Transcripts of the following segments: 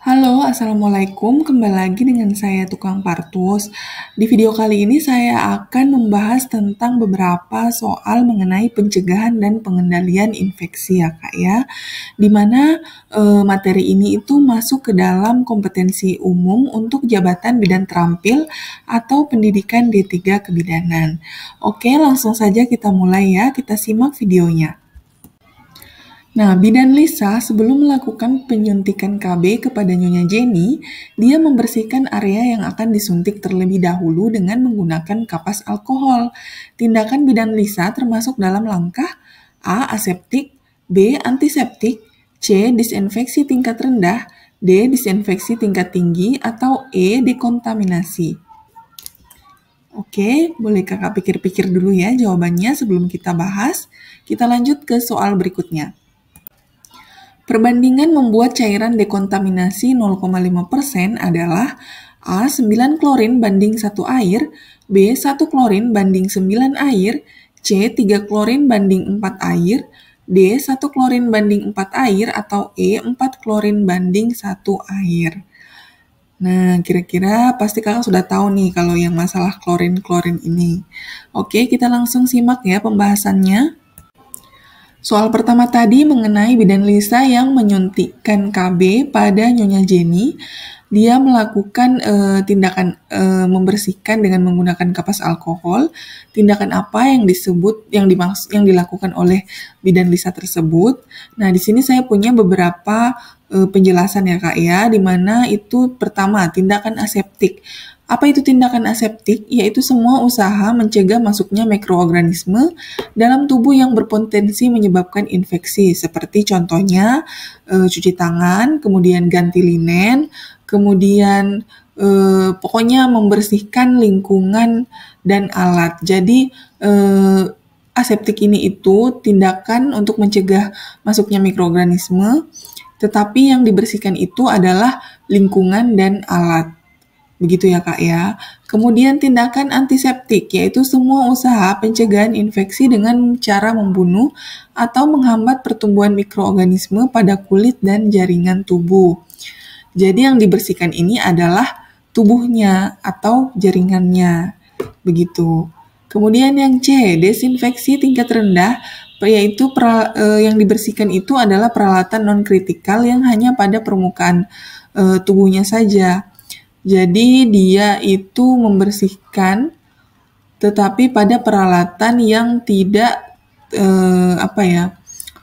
Halo, Assalamualaikum. Kembali lagi dengan saya Tukang Partus. Di video kali ini saya akan membahas tentang beberapa soal mengenai pencegahan dan pengendalian infeksi ya Kak ya. Dimana materi ini itu masuk ke dalam kompetensi umum untuk jabatan bidan terampil atau pendidikan D3 kebidanan. Oke, langsung saja kita mulai ya. Kita simak videonya. Nah, Bidan Lisa sebelum melakukan penyuntikan KB kepada Nyonya Jenny, dia membersihkan area yang akan disuntik terlebih dahulu dengan menggunakan kapas alkohol. Tindakan Bidan Lisa termasuk dalam langkah A. Aseptik, B. Antiseptik, C. Disinfeksi tingkat rendah, D. Disinfeksi tingkat tinggi, atau E. Dekontaminasi. Oke, boleh kakak pikir-pikir dulu ya jawabannya sebelum kita bahas. Kita lanjut ke soal berikutnya. Perbandingan membuat cairan dekontaminasi 0,5% adalah A. 9 klorin banding 1 air, B. 1 klorin banding 9 air, C. 3 klorin banding 4 air, D. 1 klorin banding 4 air, atau E. 4 klorin banding 1 air. Nah, kira-kira pasti kakak sudah tahu nih kalau yang masalah klorin-klorin ini. Oke, kita langsung simak ya pembahasannya. Soal pertama tadi mengenai Bidan Lisa yang menyuntikkan KB pada Nyonya Jenny. Dia melakukan tindakan membersihkan dengan menggunakan kapas alkohol. Tindakan apa yang dilakukan oleh Bidan Lisa tersebut? Nah, di sini saya punya beberapa penjelasan ya Kak ya, di mana itu pertama tindakan aseptik. Apa itu tindakan aseptik? Yaitu semua usaha mencegah masuknya mikroorganisme dalam tubuh yang berpotensi menyebabkan infeksi, seperti contohnya cuci tangan, kemudian ganti linen, kemudian pokoknya membersihkan lingkungan dan alat. Jadi aseptik ini itu tindakan untuk mencegah masuknya mikroorganisme, tetapi yang dibersihkan itu adalah lingkungan dan alat. Begitu ya Kak ya. Kemudian tindakan antiseptik, yaitu semua usaha pencegahan infeksi dengan cara membunuh atau menghambat pertumbuhan mikroorganisme pada kulit dan jaringan tubuh. Jadi yang dibersihkan ini adalah tubuhnya atau jaringannya. Begitu. Kemudian yang C, desinfeksi tingkat rendah, yaitu yang dibersihkan itu adalah peralatan non-kritikal yang hanya pada permukaan tubuhnya saja. Jadi dia itu membersihkan tetapi pada peralatan yang tidak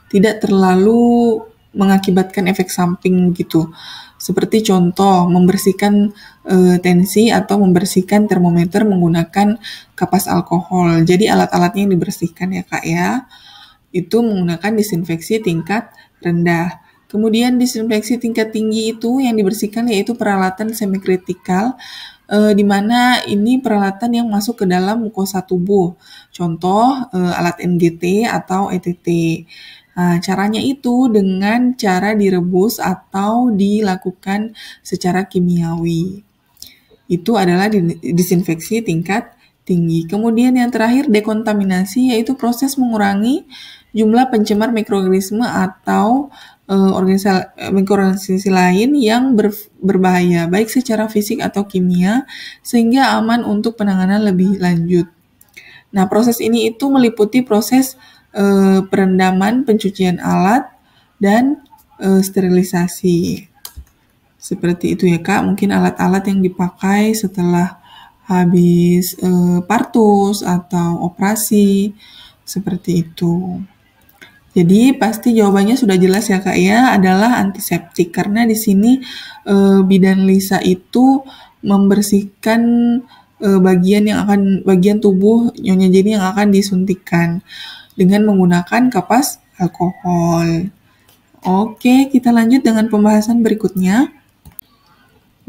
tidak terlalu mengakibatkan efek samping gitu. Seperti contoh membersihkan tensi atau membersihkan termometer menggunakan kapas alkohol. Jadi alat-alatnya yang dibersihkan ya Kak ya. Itu menggunakan disinfeksi tingkat rendah. Kemudian disinfeksi tingkat tinggi itu yang dibersihkan yaitu peralatan semikritikal, di mana ini peralatan yang masuk ke dalam mukosa tubuh. Contoh alat NGT atau ETT. Nah, caranya itu dengan cara direbus atau dilakukan secara kimiawi. Itu adalah disinfeksi tingkat tinggi. Kemudian yang terakhir dekontaminasi, yaitu proses mengurangi jumlah pencemar mikroorganisme atau mikroorganisasi lain yang berbahaya, baik secara fisik atau kimia, sehingga aman untuk penanganan lebih lanjut. Nah, proses ini itu meliputi proses perendaman, pencucian alat, dan sterilisasi. Seperti itu ya Kak, mungkin alat-alat yang dipakai setelah habis partus atau operasi, seperti itu. Jadi pasti jawabannya sudah jelas ya Kak ya, adalah antiseptik. Karena di sini Bidan Lisa itu membersihkan bagian tubuh Nyonya Jenny yang akan disuntikkan dengan menggunakan kapas alkohol. Oke, kita lanjut dengan pembahasan berikutnya.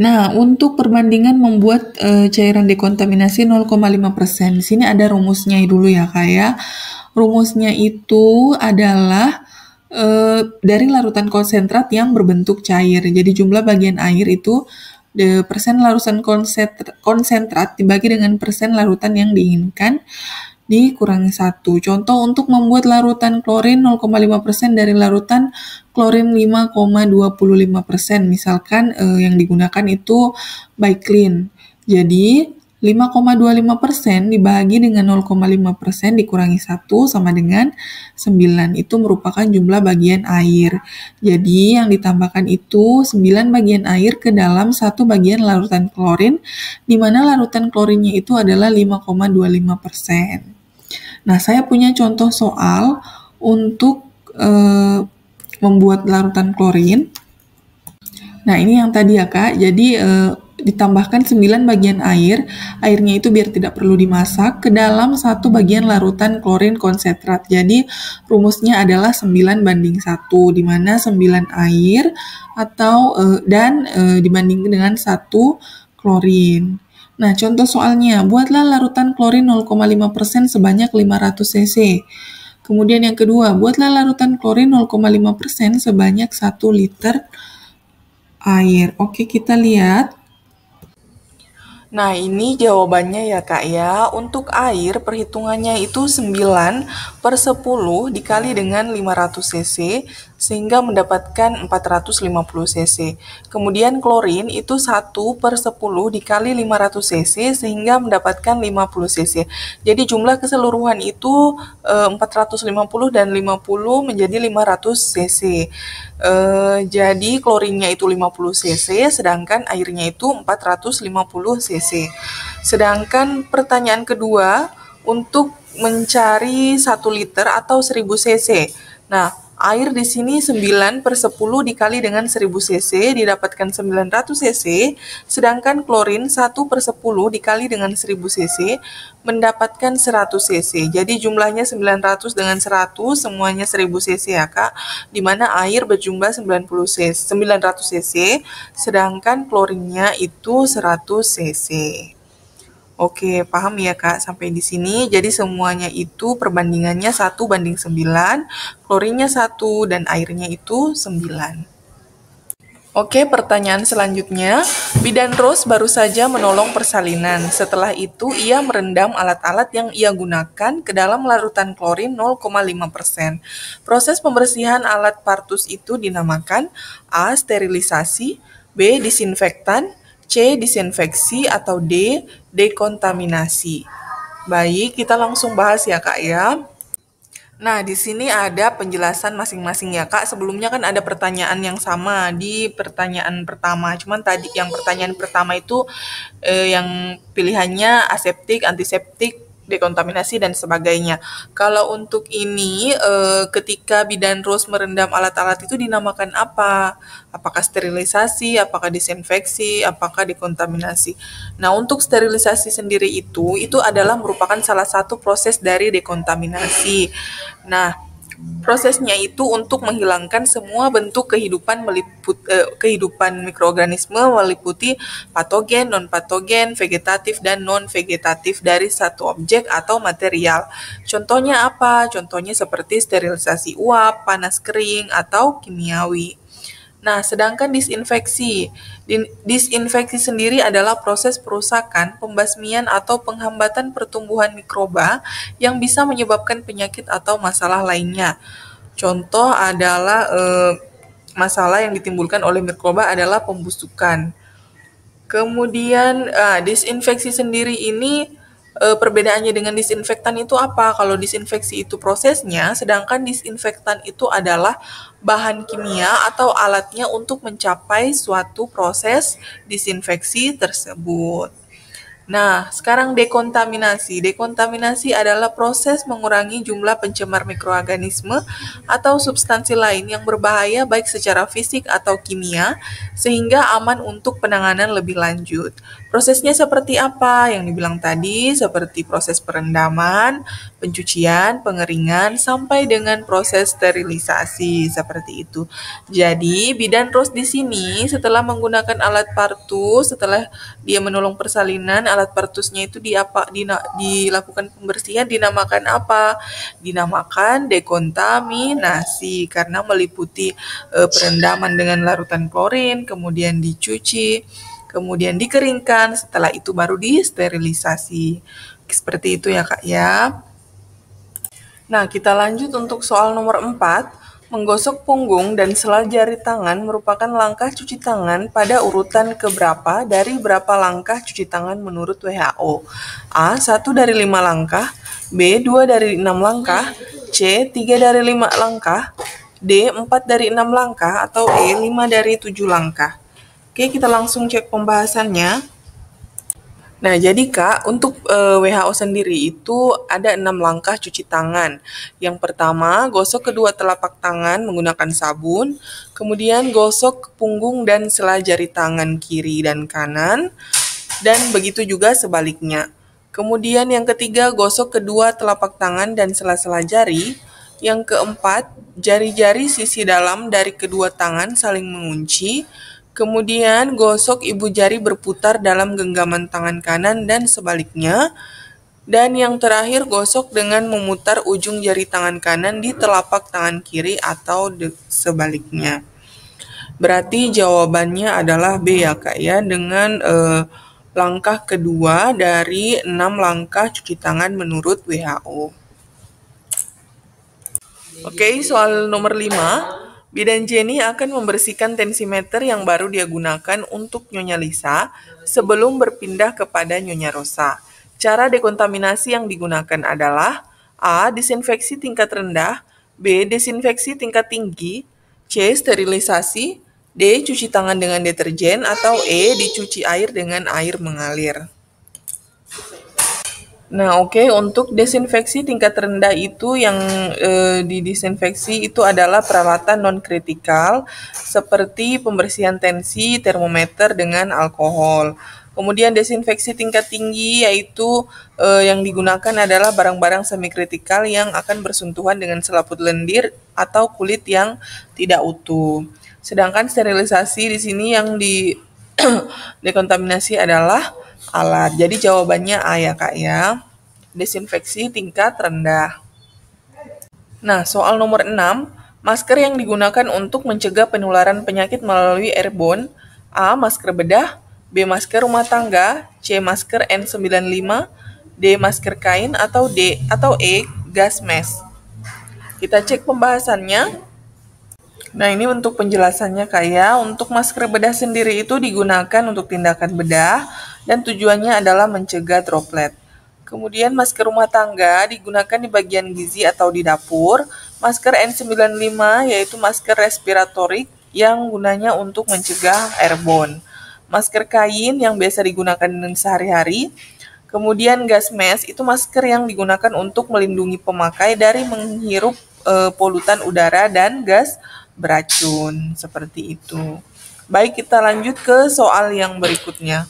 Nah, untuk perbandingan membuat cairan dekontaminasi 0,5%. Di sini ada rumusnya dulu ya Kak ya. Rumusnya itu adalah dari larutan konsentrat yang berbentuk cair. Jadi jumlah bagian air itu persen larutan konsentrat dibagi dengan persen larutan yang diinginkan dikurangi 1. Contoh untuk membuat larutan klorin 0,5% dari larutan klorin 5,25%. Misalkan yang digunakan itu Biclean. Jadi 5,25% dibagi dengan 0,5% dikurangi 1 sama dengan 9. Itu merupakan jumlah bagian air. Jadi yang ditambahkan itu 9 bagian air ke dalam 1 bagian larutan klorin, di mana larutan klorinnya itu adalah 5,25%. Nah, saya punya contoh soal untuk membuat larutan klorin. Nah, ini yang tadi ya, Kak. Jadi, ditambahkan 9 bagian air, airnya itu biar tidak perlu dimasak, ke dalam 1 bagian larutan klorin konsentrat. Jadi, rumusnya adalah 9:1, di mana 9 air atau dan dibandingkan dengan 1 klorin. Nah, contoh soalnya, buatlah larutan klorin 0,5% sebanyak 500 cc. Kemudian yang kedua, buatlah larutan klorin 0,5% sebanyak 1 liter air. Oke, kita lihat. Nah, ini jawabannya ya, Kak ya. Untuk air, perhitungannya itu 9/10 dikali dengan 500 cc, sehingga mendapatkan 450 cc. Kemudian klorin itu 1/10 dikali 500 cc, sehingga mendapatkan 50 cc. Jadi jumlah keseluruhan itu 450 dan 50 menjadi 500 cc. Jadi klorinnya itu 50 cc, sedangkan airnya itu 450 cc. Sedangkan pertanyaan kedua, untuk mencari 1 liter atau 1000 cc. Nah, air di sini 9/10 dikali dengan 1000 cc didapatkan 900 cc, sedangkan klorin 1/10 dikali dengan 1000 cc mendapatkan 100 cc. Jadi jumlahnya 900 dengan 100, semuanya 1000 cc ya, Kak. Di mana air berjumlah 900 cc, sedangkan klorinnya itu 100 cc. Oke, paham ya Kak sampai di sini. Jadi semuanya itu perbandingannya 1:9, klorinnya 1 dan airnya itu 9. Oke, pertanyaan selanjutnya. Bidan Rose baru saja menolong persalinan. Setelah itu, ia merendam alat-alat yang ia gunakan ke dalam larutan klorin 0,5%. Proses pembersihan alat partus itu dinamakan A. Sterilisasi, B. Disinfektan, C. Disinfeksi, atau D. Dekontaminasi. Baik, kita langsung bahas ya Kak ya. Nah, di sini ada penjelasan masing-masing ya, Kak. Sebelumnya kan ada pertanyaan yang sama di pertanyaan pertama. Cuman tadi yang pertanyaan pertama itu yang pilihannya aseptik, antiseptik, dekontaminasi, dan sebagainya. Kalau untuk ini, ketika Bidan Rose merendam alat-alat itu dinamakan apa? Apakah sterilisasi, apakah disinfeksi, apakah dekontaminasi? Nah, untuk sterilisasi sendiri itu adalah merupakan salah satu proses dari dekontaminasi. Nah, prosesnya itu untuk menghilangkan semua bentuk kehidupan kehidupan mikroorganisme meliputi patogen, non-patogen, vegetatif, dan non-vegetatif dari satu objek atau material. Contohnya apa? Contohnya seperti sterilisasi uap, panas kering, atau kimiawi. Nah, sedangkan disinfeksi. Disinfeksi sendiri adalah proses perusakan, pembasmian, atau penghambatan pertumbuhan mikroba yang bisa menyebabkan penyakit atau masalah lainnya. Contoh adalah masalah yang ditimbulkan oleh mikroba adalah pembusukan. Kemudian disinfeksi sendiri ini perbedaannya dengan disinfektan itu apa? Kalau disinfeksi itu prosesnya, sedangkan disinfektan itu adalah bahan kimia atau alatnya untuk mencapai suatu proses disinfeksi tersebut. Nah, sekarang dekontaminasi. Dekontaminasi adalah proses mengurangi jumlah pencemar mikroorganisme atau substansi lain yang berbahaya baik secara fisik atau kimia, sehingga aman untuk penanganan lebih lanjut. Prosesnya seperti apa? Yang dibilang tadi, seperti proses perendaman, pencucian, pengeringan, sampai dengan proses sterilisasi, seperti itu. Jadi, Bidan Rose di sini setelah menggunakan alat partus, setelah dia menolong persalinan, alat partusnya itu dilakukan pembersihan dinamakan apa? Dinamakan dekontaminasi karena meliputi perendaman dengan larutan klorin, kemudian dicuci, kemudian dikeringkan, setelah itu baru disterilisasi. Seperti itu ya Kak ya. Nah, kita lanjut untuk soal nomor 4. Menggosok punggung dan sela jari tangan merupakan langkah cuci tangan pada urutan keberapa dari berapa langkah cuci tangan menurut WHO? A. 1 dari 5 langkah, B. 2 dari 6 langkah, C. 3 dari 5 langkah, D. 4 dari 6 langkah, atau E. 5 dari 7 langkah. Oke, kita langsung cek pembahasannya. Nah, jadi Kak, untuk WHO sendiri itu ada 6 langkah cuci tangan. Yang pertama, gosok kedua telapak tangan menggunakan sabun, kemudian gosok ke punggung dan sela jari tangan kiri dan kanan, dan begitu juga sebaliknya. Kemudian yang ketiga, gosok kedua telapak tangan dan sela-sela jari. Yang keempat, jari-jari sisi dalam dari kedua tangan saling mengunci. Kemudian gosok ibu jari berputar dalam genggaman tangan kanan dan sebaliknya. Dan yang terakhir, gosok dengan memutar ujung jari tangan kanan di telapak tangan kiri atau sebaliknya. Berarti jawabannya adalah B ya Kak ya, dengan langkah kedua dari 6 langkah cuci tangan menurut WHO. Oke, soal nomor 5. Bidan Jenny akan membersihkan tensimeter yang baru dia gunakan untuk Nyonya Lisa sebelum berpindah kepada Nyonya Rosa. Cara dekontaminasi yang digunakan adalah A. Disinfeksi tingkat rendah, B. Desinfeksi tingkat tinggi, C. Sterilisasi, D. Cuci tangan dengan deterjen, atau E. Dicuci air dengan air mengalir. Nah, oke, untuk desinfeksi tingkat rendah itu yang didisinfeksi itu adalah peralatan non-kritikal seperti pembersihan tensi, termometer dengan alkohol. Kemudian desinfeksi tingkat tinggi yaitu yang digunakan adalah barang-barang semi-kritikal yang akan bersentuhan dengan selaput lendir atau kulit yang tidak utuh. Sedangkan sterilisasi di sini yang dekontaminasi adalah alat. Jadi jawabannya A ya Kak ya. Desinfeksi tingkat rendah. Nah, soal nomor 6. Masker yang digunakan untuk mencegah penularan penyakit melalui airborne. A. Masker bedah, B. Masker rumah tangga, C. Masker N95, D. Masker kain, atau E. Gas mask. Kita cek pembahasannya. Nah, ini untuk penjelasannya Kak ya. Untuk masker bedah sendiri itu digunakan untuk tindakan bedah dan tujuannya adalah mencegah droplet. Kemudian masker rumah tangga digunakan di bagian gizi atau di dapur. Masker N95 yaitu masker respiratorik yang gunanya untuk mencegah airborne. Masker kain yang biasa digunakan sehari-hari. Kemudian gas mask itu masker yang digunakan untuk melindungi pemakai dari menghirup polutan udara dan gas beracun, seperti itu. Baik, kita lanjut ke soal yang berikutnya.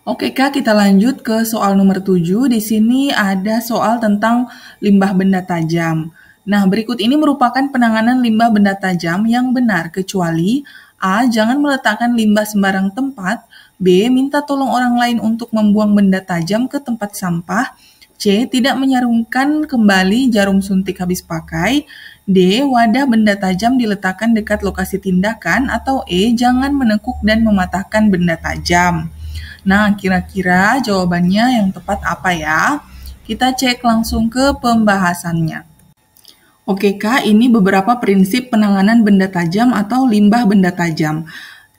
Oke Kak, kita lanjut ke soal nomor 7. Di sini ada soal tentang limbah benda tajam. Nah, berikut ini merupakan penanganan limbah benda tajam yang benar, kecuali A. Jangan meletakkan limbah sembarang tempat, B. Minta tolong orang lain untuk membuang benda tajam ke tempat sampah, C. Tidak menyarungkan kembali jarum suntik habis pakai, D. Wadah benda tajam diletakkan dekat lokasi tindakan, atau E. Jangan menekuk dan mematahkan benda tajam. Nah, kira-kira jawabannya yang tepat apa ya? Kita cek langsung ke pembahasannya. Oke Kak, ini beberapa prinsip penanganan benda tajam atau limbah benda tajam.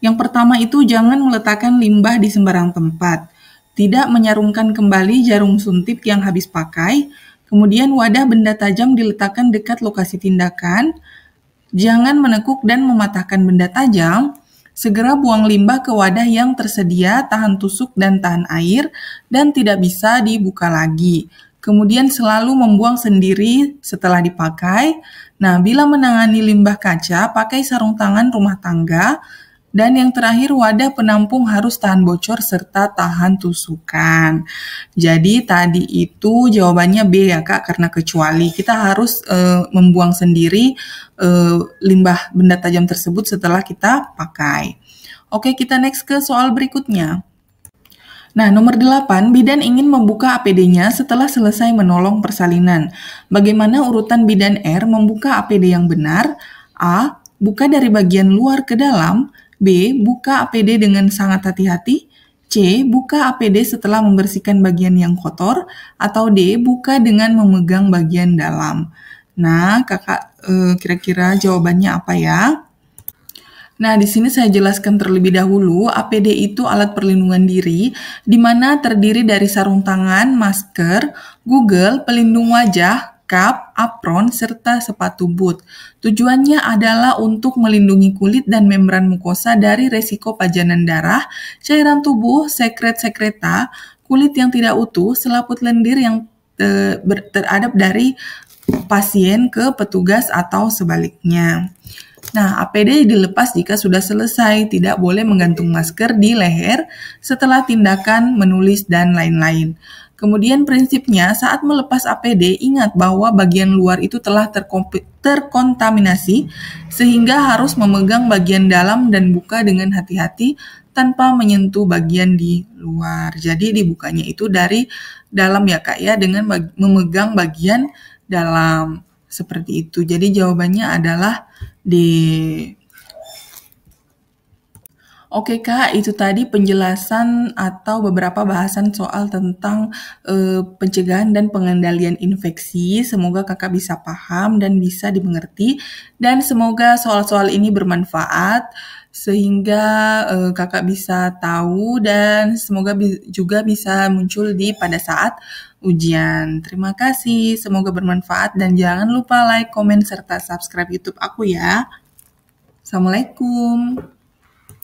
Yang pertama itu jangan meletakkan limbah di sembarang tempat. Tidak menyarungkan kembali jarum suntik yang habis pakai. Kemudian wadah benda tajam diletakkan dekat lokasi tindakan. Jangan menekuk dan mematahkan benda tajam. Segera buang limbah ke wadah yang tersedia, tahan tusuk dan tahan air, dan tidak bisa dibuka lagi. Kemudian selalu membuang sendiri setelah dipakai. Nah, bila menangani limbah kaca, pakai sarung tangan rumah tangga. Dan yang terakhir, wadah penampung harus tahan bocor serta tahan tusukan. Jadi tadi itu jawabannya B ya Kak, karena kecuali kita harus membuang sendiri limbah benda tajam tersebut setelah kita pakai. Oke, kita next ke soal berikutnya. Nah, nomor 8, bidan ingin membuka APD-nya setelah selesai menolong persalinan. Bagaimana urutan bidan R membuka APD yang benar? A. Buka dari bagian luar ke dalam. B. Buka APD dengan sangat hati-hati. C. Buka APD setelah membersihkan bagian yang kotor. Atau D. Buka dengan memegang bagian dalam. Nah, kakak kira-kira jawabannya apa ya? Nah, di sini saya jelaskan terlebih dahulu, APD itu alat perlindungan diri, di mana terdiri dari sarung tangan, masker, Google, pelindung wajah, cup, apron, serta sepatu boot. Tujuannya adalah untuk melindungi kulit dan membran mukosa dari resiko pajanan darah, cairan tubuh, sekret-sekreta, kulit yang tidak utuh, selaput lendir yang teradap dari pasien ke petugas atau sebaliknya. Nah, APD dilepas jika sudah selesai, tidak boleh menggantung masker di leher setelah tindakan menulis dan lain-lain. Kemudian prinsipnya saat melepas APD, ingat bahwa bagian luar itu telah terkontaminasi sehingga harus memegang bagian dalam dan buka dengan hati-hati tanpa menyentuh bagian di luar. Jadi dibukanya itu dari dalam ya Kak ya, dengan memegang bagian dalam. Seperti itu. Jadi jawabannya adalah D. Oke Kak, itu tadi penjelasan atau beberapa bahasan soal tentang pencegahan dan pengendalian infeksi. Semoga Kakak bisa paham dan bisa dimengerti. Dan semoga soal-soal ini bermanfaat sehingga Kakak bisa tahu dan semoga juga bisa muncul pada saat ujian. Terima kasih, semoga bermanfaat dan jangan lupa like, komen, serta subscribe YouTube aku ya. Assalamualaikum.